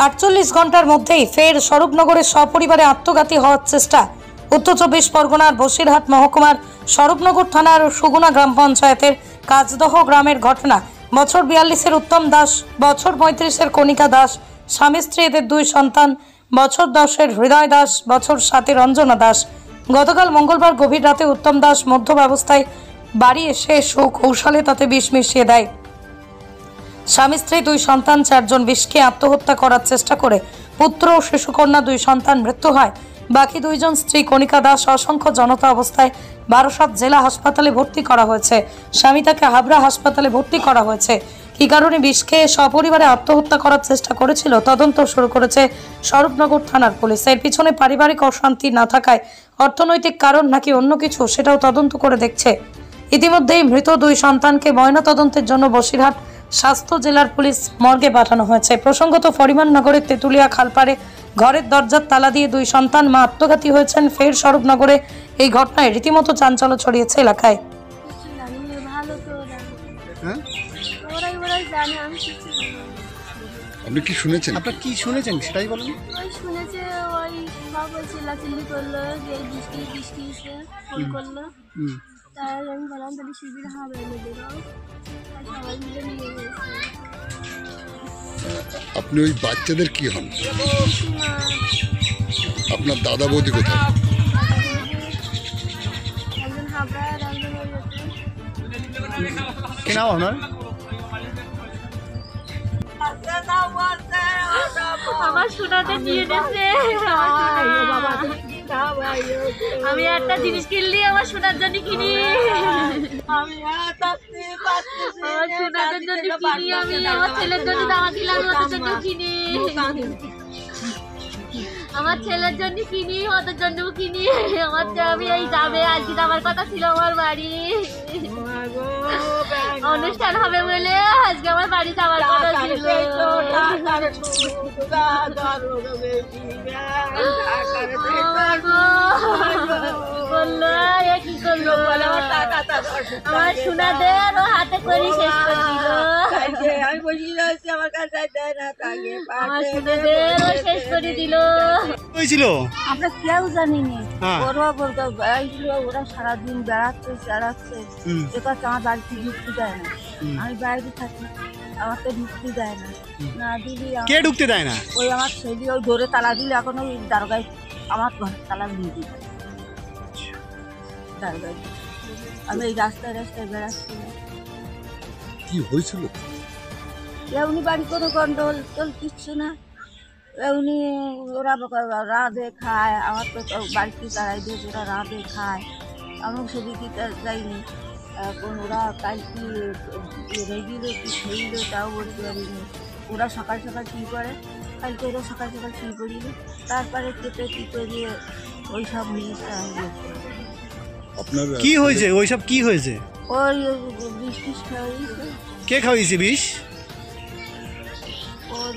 48 ঘন্টার মধ্যেই ফের স্বরূপনগরে সপরিবারে আত্মঘাতী হওয়ার চেষ্টা। উত্তর 24 পরগনার বসিরহাট মহকুমার স্বরূপনগর থানার সুগুনা গ্রাম পঞ্চায়েতের কাজদহ গ্রামের ঘটনা। বছর 42-এর উত্তম দাস, বছর 35-এর কণিকা দাস, স্বামী স্ত্রী, এদের 2 সন্তান, বছর 10-এর হৃদয় দাস, বছর 7-এর রঞ্জনা দাস। গতকাল মঙ্গলবার গভীর রাতে উত্তম দাস মধ্যব্যবস্থায় বাড়ি এসে সুকৌশলে তাতে বিষ মিশিয়ে দেয়। স্বামী স্ত্রী 2 সন্তান 4 জন বিষকে আত্মহত্যা করার চেষ্টা করে পুত্র ও শিশুকন্যা 2 সন্তান মৃত্যু হয়। বাকি 2 জন স্ত্রী কণিকা দাস অসংখ্য জনতা অবস্থায় বারাসত জেলা হাসপাতালে ভর্তি করা হয়েছে। স্বামী তাকে হাবড়া হাসপাতালে ভর্তি করা হয়েছে। কী কারণে বিষ খেয়ে সপরিবারে আত্মহত্যা করার চেষ্টা করেছিল তদন্ত শুরু করেছে স্বরূপনগর থানার পুলিশ। এর পিছনে পারিবারিক অশান্তি না থাকায় অর্থনৈতিক কারণ নাকি অন্য কিছু, সেটাও তদন্ত করে দেখছে। ইতিমধ্যেই মৃত 2 সন্তানকে ময়নাতদন্তের জন্য বসিরহাট স্বাস্থ্য জেলার পুলিশ মর্গে পাঠানো হয়েছে। প্রসঙ্গত, ফরিমাননগরের তেতুলিয়া খালপাড়ে ঘরের দরজার তালা দিয়ে 2 সন্তান মা আত্মঘাতী হয়েছেন। ফের স্বরূপনগরে এই ঘটনায় রীতিমতো চাঞ্চল্য ছড়িয়েছে এলাকায়। আপনি কি শুনেছেন? আপনার কি শুনেছেন সেটাই বলুন। ওই শুনেছে, ওই সব ওই চিল্লাচিল্লি করলো যে বৃষ্টি এসে ফোন করলো। তাই আমি বললাম তাহলে শিবির হবে এনে দেবো, সবাই মিলে নিয়ে গেছে। আপনি ওই বাচ্চাদের কি হন? আপনার দাদা বৌদি কোথায়? একজন হাবড়া আর একজন কি নাম আপনার? আমার সোনাটা দিয়ে দিয়েছে। আমি একটা জিনিস কিনলি আমার সোনার জন্য কিনি, আমার সোনার জন্য কিনি, আমি আমার ছেলের জন্য দামা কিনলাম, ওদের জন্য কিনি, আমার ছেলের জন্য কিনি, ওদের জন্য কিনি। আমার আমি এই যাবে আজকে যাবার কথা ছিল আমার বাড়ি, অনুষ্ঠান হবে বলে আজকে আমার বাড়ি যাওয়ার কথা ছিল। বললো কি করলো, আমার সোনাদের ও হাতে করে শেষ করে দিল, আমার সোনাদের ও শেষ করে দিল। আমরা কেউ জানিনি, ওরা সারাদিন বেড়াচ্ছে আমার বাড়িতে ঢুকতে দেয় না। আমি বাইরে থাকি, আমার তো ঢুকতে দেয় না। না দিদি, কে ঢুকতে দেয় না? ওই আমার ছেলে ওই ধরে তালা দিলে, এখন ওই দারোগায় আমার ঘরের তালা দিয়ে দিই, দারোগায়। আমি এই রাস্তায় বেড়াচ্ছি। কি হয়েছিল? এমনি বাড়ি কোনো গন্ডগোল কিচ্ছু না, এমনি ওরা রাঁধে খায়, আমার তো বাড়িতে তারাই দিয়ে ওরা রাঁধে খায়, আমি সেদিকে যাইনি। এখন ওরা কালকে রেগিল কি খেইল তাও বলতে পারিনি। ওরা সকাল কী করে, কালকে ওরা সকাল কী করিল, তারপরে কেটে দিয়ে ওই সব নিয়ে আপনার কি হয়েছে? ওইসব কি হয়েছে? ওই বিষ খাওয়াইছে। কে খাওয়াইছে বিষ? ওর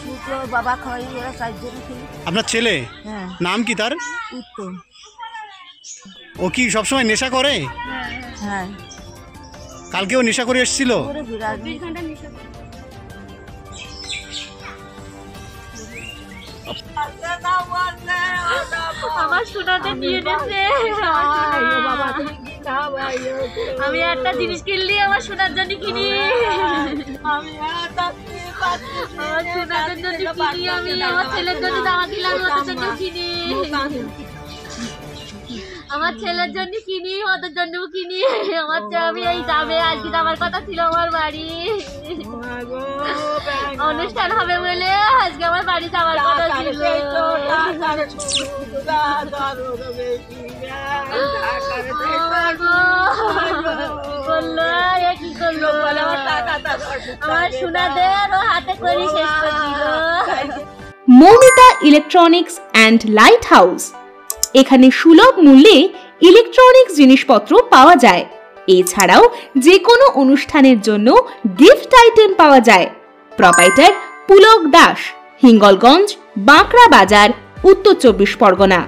শুক্র বাবা খাওয়াই, ওরা 4 জন খেয়ে। আপনার ছেলে? হ্যাঁ। নাম কি তার? উত্তম। ও কি সবসময় নেশা করে? হ্যাঁ। কালকেও নেশা করে এসেছিল? আমার সোনাটা দিয়ে দিয়েছে। আমি একটা জিনিস কিনলি আমার সোনার জন্য কিনি, আমার সোনার জন্য কিনি, আমি আমার ছেলের জন্য দামা কিনলাম, ওদের জন্য কিনি, আমার ছেলের জন্য কিনি, ওদের জন্য কিনি। আমার আমি এই যাবে আজকে যাবার কথা ছিল আমার বাড়ি, অনুষ্ঠান হবে বলে আজকে আমার বাড়ি যাওয়ার কথা ছিল। বললো কি করলো, আমার সোনাদের ও হাতে করে শেষ করে দিল। Moumita electronics and light house, এখানে সুলভ মূল্যে ইলেকট্রনিক্স জিনিসপত্র পাওয়া যায়। এছাড়াও যে কোনো অনুষ্ঠানের জন্য গিফট আইটেম পাওয়া যায়। প্রোপাইটার পুলক দাস, হিঙ্গলগঞ্জ, বাঁকড়া বাজার, উত্তর 24 পরগনা।